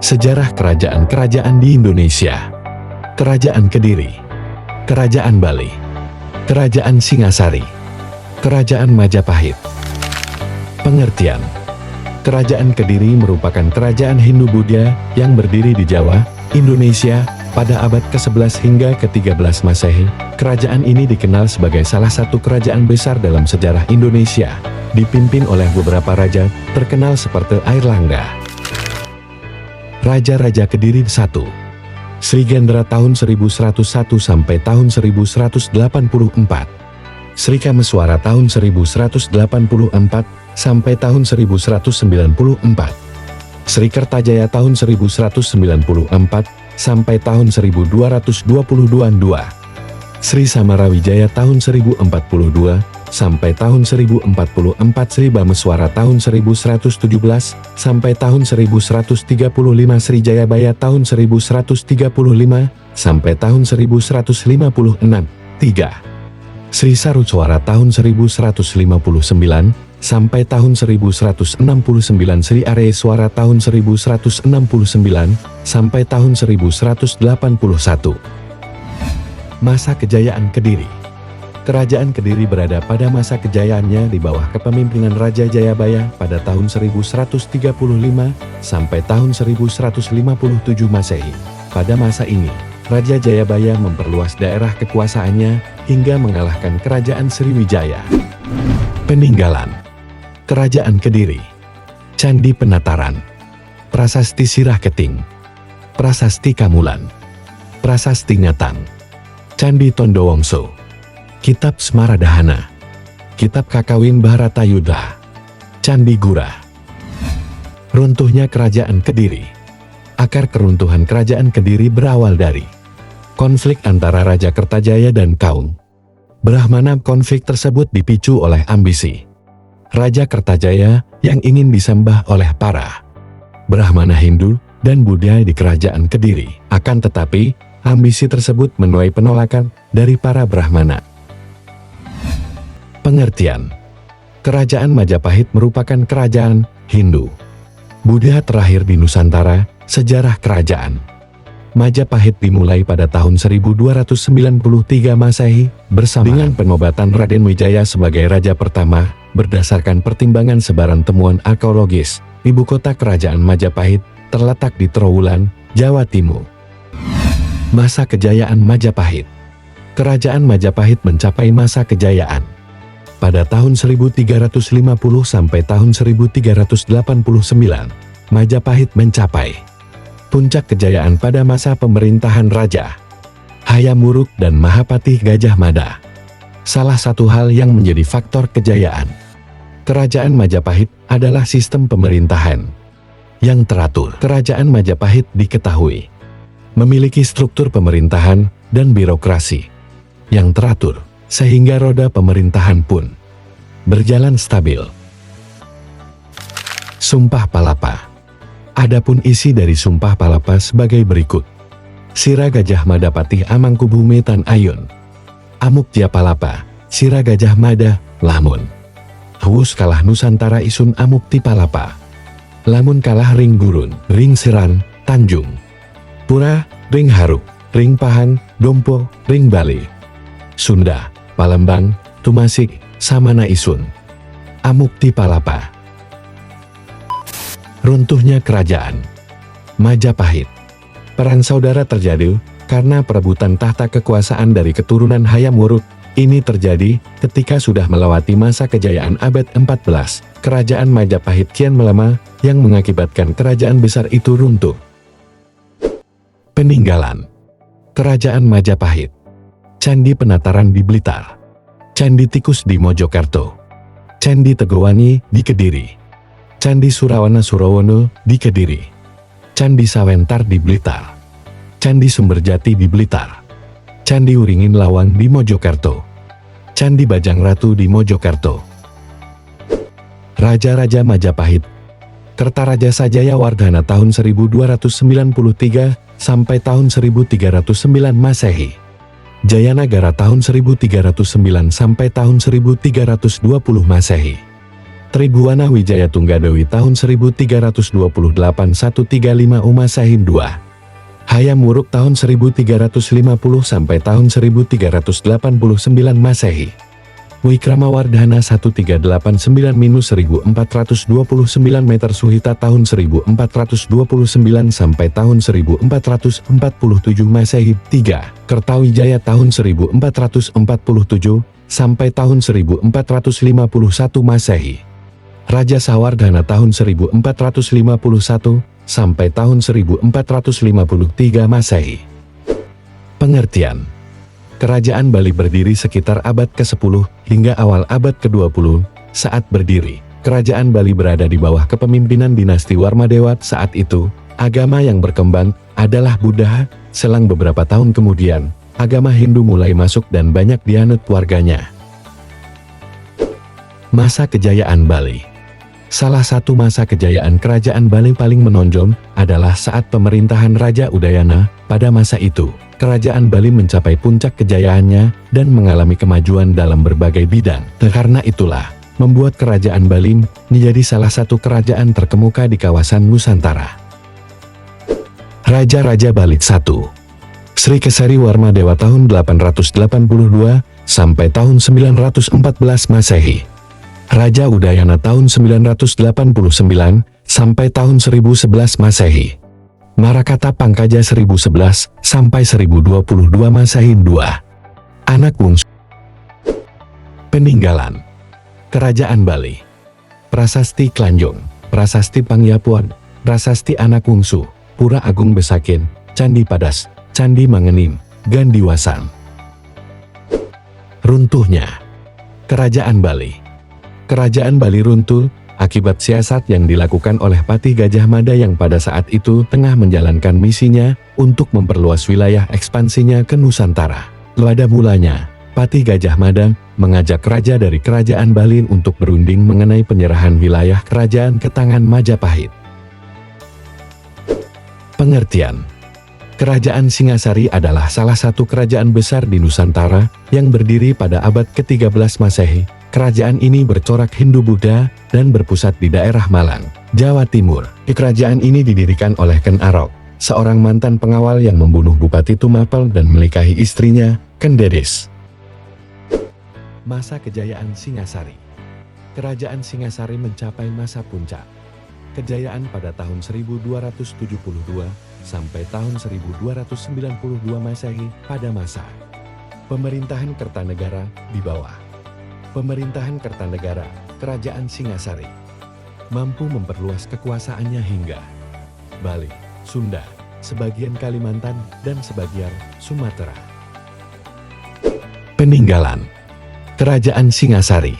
Sejarah kerajaan-kerajaan di Indonesia. Kerajaan Kediri, Kerajaan Bali, Kerajaan Singasari, Kerajaan Majapahit. Pengertian: Kerajaan Kediri merupakan kerajaan Hindu-Buddha yang berdiri di Jawa, Indonesia, pada abad ke-11 hingga ke-13 Masehi. Kerajaan ini dikenal sebagai salah satu kerajaan besar dalam sejarah Indonesia, dipimpin oleh beberapa raja terkenal seperti Airlangga. Raja-Raja Kediri 1. Sri Gendra tahun 1101 sampai tahun 1184. Sri Kameswara tahun 1184 sampai tahun 1194. Sri Kertajaya tahun 1194 sampai tahun 1222. Sri Samarawijaya tahun 1042 sampai tahun 1044. Sri Bameswara tahun 1117 sampai tahun 1135. Sri Jayabaya tahun 1135 sampai tahun 1156. 3. Sri Saruswara tahun 1159 sampai tahun 1169. Sri Areswara tahun 1169 sampai tahun 1181. Masa kejayaan Kediri. Kerajaan Kediri berada pada masa kejayaannya di bawah kepemimpinan Raja Jayabaya pada tahun 1135 sampai tahun 1157 Masehi. Pada masa ini, Raja Jayabaya memperluas daerah kekuasaannya hingga mengalahkan Kerajaan Sriwijaya. Peninggalan Kerajaan Kediri. Candi Penataran, Prasasti Sirah Keting, Prasasti Kamulan, Prasasti Ngatang, Candi Tondowongso, Kitab Smaradahana, Kitab Kakawin Bharatayuddha, Candi Gura. Runtuhnya Kerajaan Kediri. Akar keruntuhan Kerajaan Kediri berawal dari konflik antara Raja Kertajaya dan Kaung Brahmana. Konflik tersebut dipicu oleh ambisi Raja Kertajaya yang ingin disembah oleh para Brahmana Hindu dan Buddha di Kerajaan Kediri. Akan tetapi, ambisi tersebut menuai penolakan dari para Brahmana. Pengertian: Kerajaan Majapahit merupakan kerajaan Hindu Buddha terakhir di Nusantara. Sejarah kerajaan Majapahit dimulai pada tahun 1293 Masehi bersama dengan penobatan Raden Wijaya sebagai raja pertama. Berdasarkan pertimbangan sebaran temuan arkeologis, ibu kota kerajaan Majapahit terletak di Trowulan, Jawa Timur. Masa kejayaan Majapahit. Kerajaan Majapahit mencapai masa kejayaan pada tahun 1350 sampai tahun 1389. Majapahit mencapai puncak kejayaan pada masa pemerintahan Raja Hayam Wuruk dan Mahapatih Gajah Mada. Salah satu hal yang menjadi faktor kejayaan Kerajaan Majapahit adalah sistem pemerintahan yang teratur. Kerajaan Majapahit diketahui memiliki struktur pemerintahan dan birokrasi yang teratur, sehingga roda pemerintahan pun berjalan stabil. Sumpah Palapa. Adapun isi dari Sumpah Palapa sebagai berikut. Sira Gajah Mada Patih Amangkubume Tan Ayun Amuk Tia Palapa, Sira Gajah Mada, Lamun Hwus kalah Nusantara Isun Amuk Ti Palapa. Lamun kalah Ring Gurun, Ring Siran, Tanjung Pura, Ring Haruk, Ring Pahan, Dompo, Ring Bali, Sunda, Palembang, Tumasik, Samana Isun Amuk Ti Palapa. Runtuhnya Kerajaan Majapahit. Perang saudara terjadi karena perebutan tahta kekuasaan dari keturunan Hayam Wuruk. Ini terjadi ketika sudah melewati masa kejayaan abad 14. Kerajaan Majapahit kian melemah yang mengakibatkan kerajaan besar itu runtuh. Peninggalan Kerajaan Majapahit. Candi Penataran di Blitar, Candi Tikus di Mojokerto, Candi Tegowangi di Kediri, Candi Surawana Surawono di Kediri, Candi Sawentar di Blitar, Candi Sumberjati di Blitar, Candi Uringin Lawang di Mojokerto, Candi Bajang Ratu di Mojokerto. Raja-Raja Majapahit. Kertaraja Sajayawardhana tahun 1293 sampai tahun 1309 Masehi. Jayanagara tahun 1309 sampai tahun 1320 Masehi. Tribhuwana Wijaya Tunggadewi tahun 1328–135 Masehi 2. Hayam Wuruk tahun 1350 sampai tahun 1389 Masehi. Wikramawardhana 1389–1429 meter Suhita tahun 1429 sampai tahun 1447 Masehi. 3. Kertawijaya tahun 1447 sampai tahun 1451 Masehi. Raja Sawardhana tahun 1451 sampai tahun 1453 Masehi. Pengertian: Kerajaan Bali berdiri sekitar abad ke-10 hingga awal abad ke-20. Saat berdiri, Kerajaan Bali berada di bawah kepemimpinan dinasti Warmadewa. Saat itu, agama yang berkembang adalah Buddha. Selang beberapa tahun kemudian, agama Hindu mulai masuk dan banyak dianut warganya. Masa kejayaan Bali. Salah satu masa kejayaan Kerajaan Bali paling menonjol adalah saat pemerintahan Raja Udayana. Pada masa itu, Kerajaan Bali mencapai puncak kejayaannya dan mengalami kemajuan dalam berbagai bidang. Karena itulah, membuat Kerajaan Bali menjadi salah satu kerajaan terkemuka di kawasan Nusantara. Raja-Raja Bali 1. Sri Kesari Warmadewa tahun 882 sampai tahun 914 Masehi. Raja Udayana tahun 989 sampai tahun 1011 Masehi. Marakata Pangkaja 1011 sampai 1022 Masehi. 2. Anak bungsu. Peninggalan Kerajaan Bali. Prasasti Klanjong, Prasasti Pangyapuan, Prasasti Anak Wungsu, Pura Agung Besakin, Candi Padas, Candi Mangenim, Gandiwasan. Runtuhnya Kerajaan Bali. Kerajaan Bali runtuh akibat siasat yang dilakukan oleh Patih Gajah Mada yang pada saat itu tengah menjalankan misinya untuk memperluas wilayah ekspansinya ke Nusantara. Pada mulanya, Patih Gajah Mada mengajak raja dari Kerajaan Bali untuk berunding mengenai penyerahan wilayah kerajaan ke tangan Majapahit. Pengertian: Kerajaan Singasari adalah salah satu kerajaan besar di Nusantara yang berdiri pada abad ke-13 Masehi. Kerajaan ini bercorak Hindu-Buddha dan berpusat di daerah Malang, Jawa Timur. Kerajaan ini didirikan oleh Ken Arok, seorang mantan pengawal yang membunuh Bupati Tumapel dan menikahi istrinya, Ken Dedes. Masa kejayaan Singasari. Kerajaan Singasari mencapai masa puncak kejayaan pada tahun 1272 sampai tahun 1292 Masehi. Pada masa pemerintahan Kertanegara di bawah pemerintahan Kertanegara, Kerajaan Singasari mampu memperluas kekuasaannya hingga Bali, Sunda, sebagian Kalimantan, dan sebagian Sumatera. Peninggalan Kerajaan Singasari.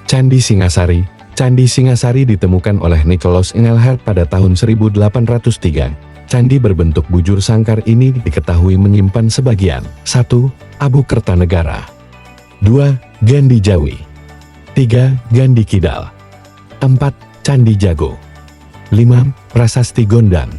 Candi Singasari. Candi Singasari ditemukan oleh Nicolaus Engelhard pada tahun 1803. Candi berbentuk bujur sangkar ini diketahui menyimpan sebagian 1. Abu Kertanegara, 2. Gandhi Jawi, 3. Gandhi Kidal, 4. Candi Jago, 5. Prasasti Gondang,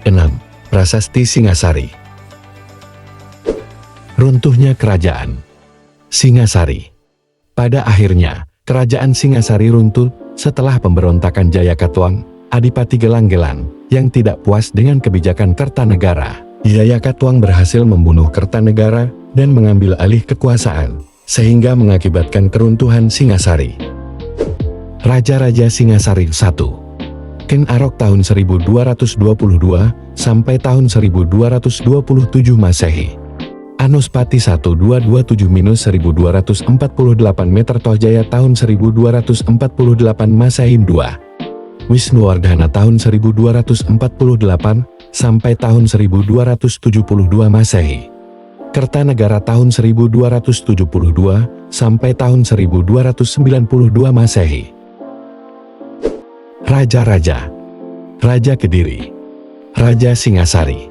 6. Prasasti Singasari. Runtuhnya Kerajaan Singasari. Pada akhirnya, Kerajaan Singasari runtuh setelah pemberontakan Jayakatwang, Adipati Gelang-Gelang, yang tidak puas dengan kebijakan Kertanegara. Jayakatwang berhasil membunuh Kertanegara dan mengambil alih kekuasaan, sehingga mengakibatkan keruntuhan Singasari. Raja-Raja Singasari 1. Ken Arok tahun 1222 sampai tahun 1227 Masehi. Anuspati 1227–1248 meter Tohjaya tahun 1248 Masehi. 2. Wisnuwardhana tahun 1248 sampai tahun 1272 Masehi. Kertanegara tahun 1272 sampai tahun 1292 Masehi. Raja-Raja. Raja Kediri, Raja Singasari,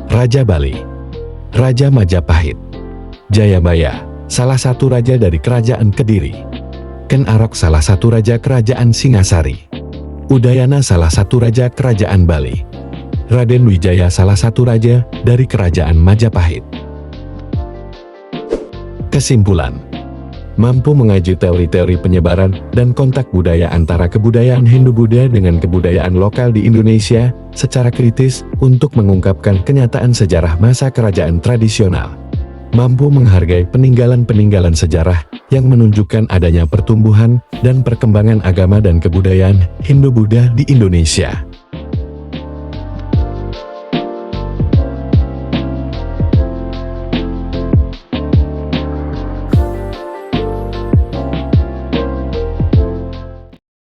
Raja Bali, Raja Majapahit. Jayabaya, salah satu raja dari Kerajaan Kediri. Ken Arok, salah satu raja Kerajaan Singasari. Udayana, salah satu raja Kerajaan Bali. Raden Wijaya, salah satu raja dari Kerajaan Majapahit. Kesimpulan: mampu mengaji teori-teori penyebaran dan kontak budaya antara kebudayaan Hindu-Buddha dengan kebudayaan lokal di Indonesia secara kritis untuk mengungkapkan kenyataan sejarah masa kerajaan tradisional. Mampu menghargai peninggalan-peninggalan sejarah yang menunjukkan adanya pertumbuhan dan perkembangan agama dan kebudayaan Hindu-Buddha di Indonesia.